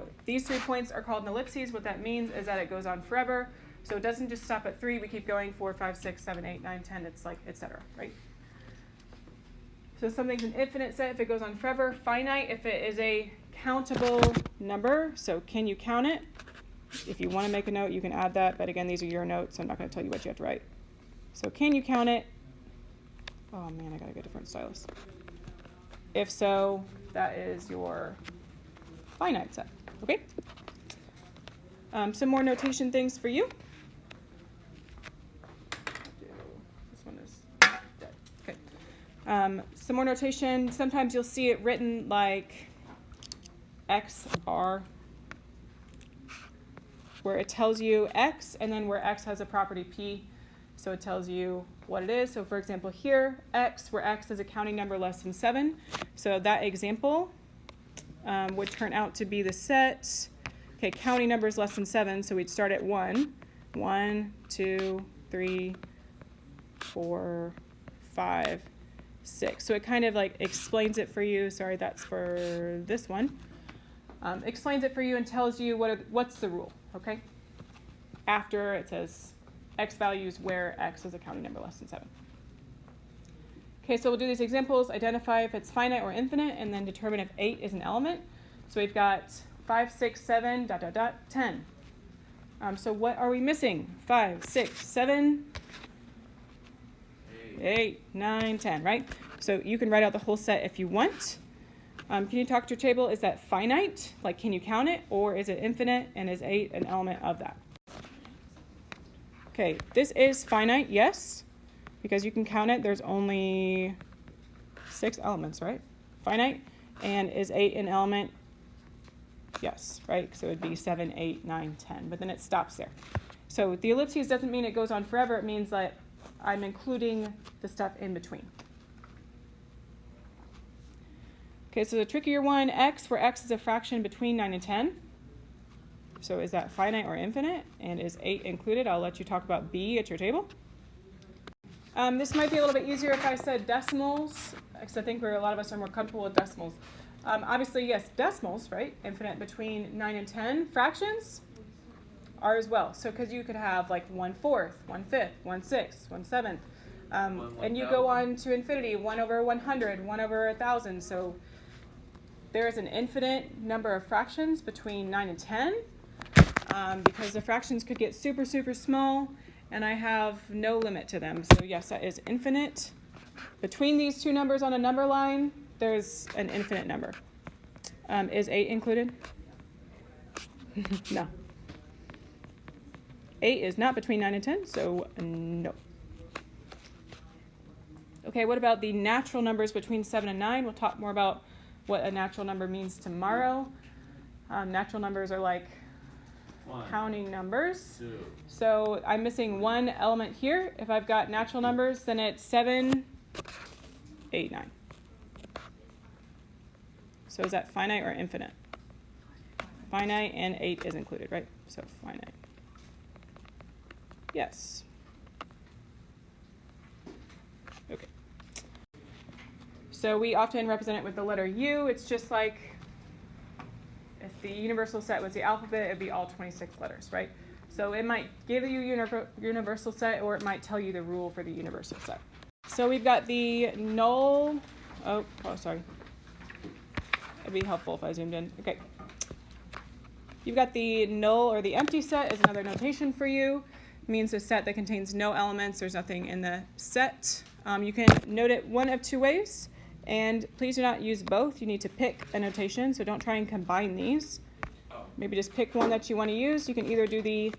So these 3 points are called an ellipses. What that means is that it goes on forever. So it doesn't just stop at 3. We keep going 4, 5, 6, 7, 8, 9, 10. It's like etc. Right? So something's an infinite set if it goes on forever. Finite if it is a countable number. So can you count it? If you want to make a note, you can add that. But again, these are your notes. So I'm not going to tell you what you have to write. So can you count it? Oh man, I got to get a different stylus. If so, that is your finite set. Okay? Some more notation things for you. This one is dead. Okay. Some more notation. Sometimes you'll see it written like XR, where it tells you X, and then where X has a property P. So it tells you what it is. So for example here, X, where X is a counting number less than 7. So that example would turn out to be the set, okay, counting numbers less than 7, so we'd start at 1. 1, 2, 3, 4, 5, 6. So it kind of like explains it for you. Sorry, that's for this one. Explains it for you and tells you what's the rule, okay? After it says X values where X is a counting number less than 7. Okay, so we'll do these examples, identify if it's finite or infinite, and then determine if 8 is an element. So we've got 5, 6, 7, 10. So what are we missing? 5, 6, 7, 8, 9, 10, right? So you can write out the whole set if you want. Can you talk to your table? Is that finite? Like, can you count it? Or is it infinite? And is 8 an element of that? Okay, this is finite, yes, because you can count it. There's only 6 elements, right? Finite. And is 8 an element? Yes, right? So it would be 7, 8, 9, 10. But then it stops there. So the ellipses doesn't mean it goes on forever. It means that I'm including the stuff in between. Okay, so the trickier one, X, where X is a fraction between 9 and 10. So is that finite or infinite? And is 8 included? I'll let you talk about B at your table. This might be a little bit easier if I said decimals, because I think a lot of us are more comfortable with decimals. Obviously, yes, decimals, right? Infinite between 9 and 10. Fractions are as well. So because you could have like 1/4, 1/5, 1/6, 1/7. And you go on to infinity, 1 over 100, 1 over 1,000. So there is an infinite number of fractions between 9 and 10. Because the fractions could get super, super small, and I have no limit to them. So yes, that is infinite. Between these two numbers on a number line, there's an infinite number. Is 8 included? No. 8 is not between 9 and 10, so no. Okay, what about the natural numbers between 7 and 9? We'll talk more about what a natural number means tomorrow. Natural numbers are like counting numbers. 2. So I'm missing one element here. If I've got natural numbers, then it's 7, 8, 9. So is that finite or infinite? Finite, and 8 is included, right? So finite. Yes. Okay. So we often represent it with the letter U. It's just like if the universal set was the alphabet, it'd be all 26 letters, right? So it might give you universal set, or it might tell you the rule for the universal set. So we've got the null. Oh, sorry. It'd be helpful if I zoomed in. Okay. You've got the null or the empty set is another notation for you. It means a set that contains no elements. There's nothing in the set. You can note it one of 2 ways. And please do not use both. You need to pick a notation, so don't try and combine these. Maybe just pick one that you want to use. You can either do the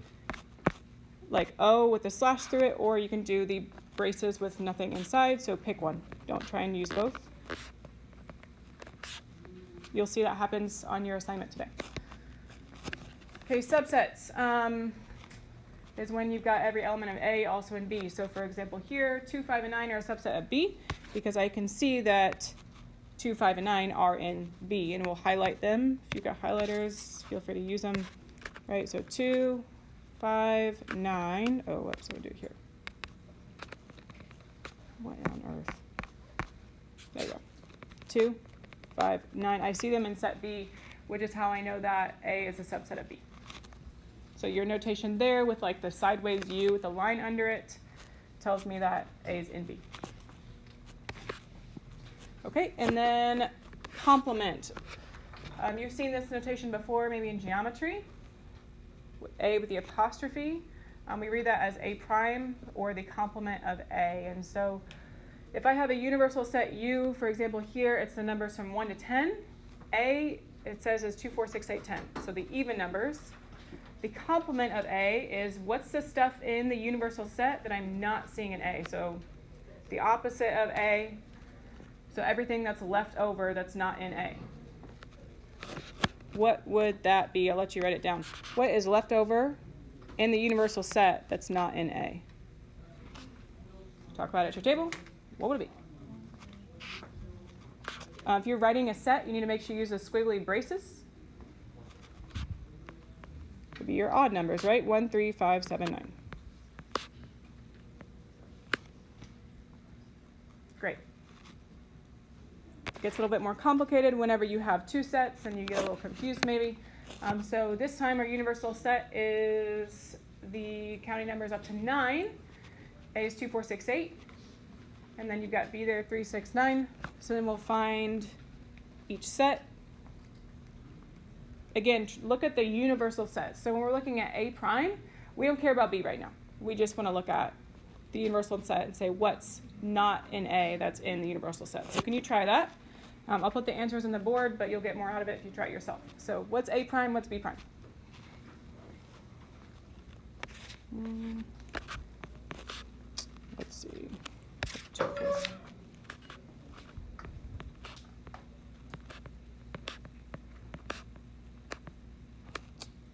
like O with a slash through it, or you can do the braces with nothing inside, so pick one. Don't try and use both. You'll see that happens on your assignment today. Okay, subsets is when you've got every element of A also in B. So for example here, 2, 5, and 9 are a subset of B, because I can see that 2, 5, and 9 are in B, and we'll highlight them. If you've got highlighters, feel free to use them. Right, so 2, 5, 9. Oh, whoops, what do we do here? What on earth? There you go. 2, 5, 9. I see them in set B which is how I know that A is a subset of B. So your notation there with like the sideways U with a line under it tells me that A is in B. Okay, and then complement. You've seen this notation before, maybe in geometry. A with the apostrophe. We read that as A prime or the complement of A. And so if I have a universal set U, for example, here it's the numbers from 1 to 10. A, it says, is 2, 4, 6, 8, 10. So the even numbers. The complement of A is what's the stuff in the universal set that I'm not seeing in A. So the opposite of A. So everything that's left over that's not in A. What would that be? I'll let you write it down. What is left over in the universal set that's not in A? Talk about it at your table. What would it be? If you're writing a set, you need to make sure you use the squiggly braces. It would be your odd numbers, right? 1, 3, 5, 7, 9. Great. Gets a little bit more complicated whenever you have two sets and you get a little confused maybe. So this time our universal set is the counting numbers up to 9. A is 2, 4, 6, 8. And then you've got B there, 3, 6, 9. So then we'll find each set. Again, look at the universal set. So when we're looking at A prime, we don't care about B right now. We just want to look at the universal set and say what's not in A that's in the universal set. So can you try that? I'll put the answers on the board, but you'll get more out of it if you try it yourself. So what's A prime, what's B prime? Let's see. Check this.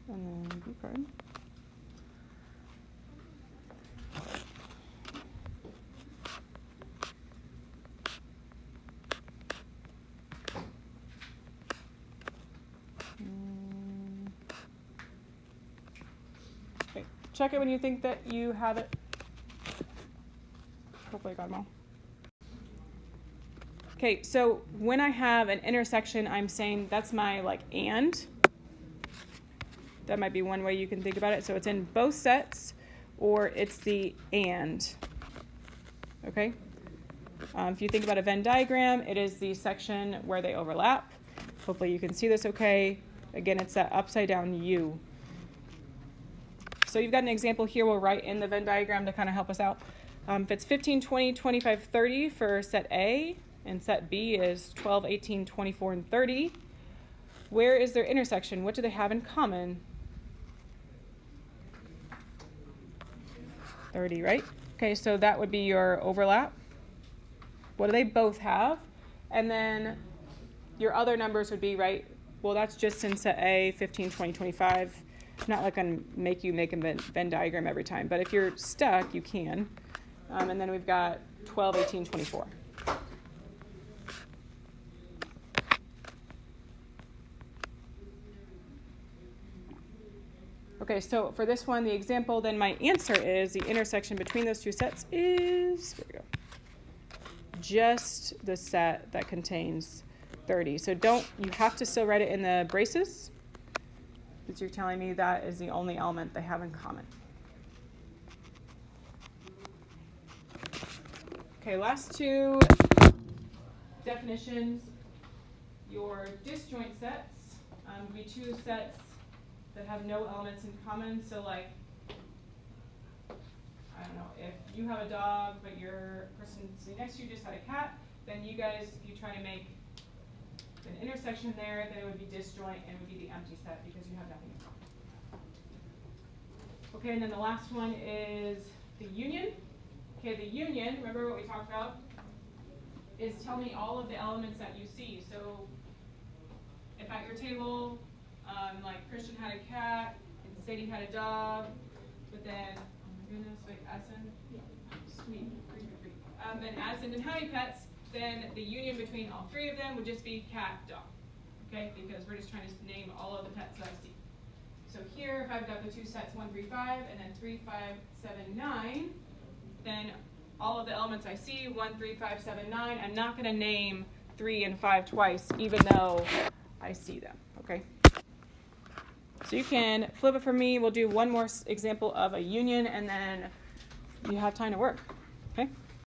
And then B prime. Okay. Check it when you think that you have it. Hopefully I got them all. Okay, so when I have an intersection, I'm saying that's my like and. That might be one way you can think about it. So it's in both sets, or it's the and. Okay? If you think about a Venn diagram, it is the section where they overlap. Hopefully you can see this okay. Again, it's that upside down U. So you've got an example here we'll write in the Venn diagram to kind of help us out. If it's 15, 20, 25, 30 for set A, and set B is 12, 18, 24, and 30, where is their intersection? What do they have in common? 30, right? Okay, so that would be your overlap. What do they both have? And then your other numbers would be, right, well, that's just in set A, 15, 20, 25. Not like I'm make you make a Venn diagram every time, but if you're stuck, you can. And then we've got 12, 18, 24. Okay, so for this one, the example, then my answer is the intersection between those two sets is, there we go, just the set that contains 30. So you have to still write it in the braces, because you're telling me that is the only element they have in common. Okay, last two definitions. Your disjoint sets would be two sets that have no elements in common. So like, I don't know, if you have a dog, but your person sitting next to you just had a cat, then you guys, if you try to make an intersection there, then it would be disjoint and it would be the empty set because you have nothing in common. Okay, and then the last one is the union. Okay, the union, remember what we talked about, is tell me all of the elements that you see. So if at your table, like Christian had a cat and Sadie had a dog, but then, oh my goodness, wait, Addison? Yeah. Sweet. Then Addison didn't have any pets, then the union between all three of them would just be cat, dog. Okay, because we're just trying to name all of the pets that I see. So here, if I've got the two sets 1, 3, 5, and then 3, 5, 7, 9, then all of the elements I see, 1, 3, 5, 7, 9, I'm not going to name 3 and 5 twice, even though I see them. okay? So you can flip it for me. We'll do one more example of a union, and then you have time to work, okay?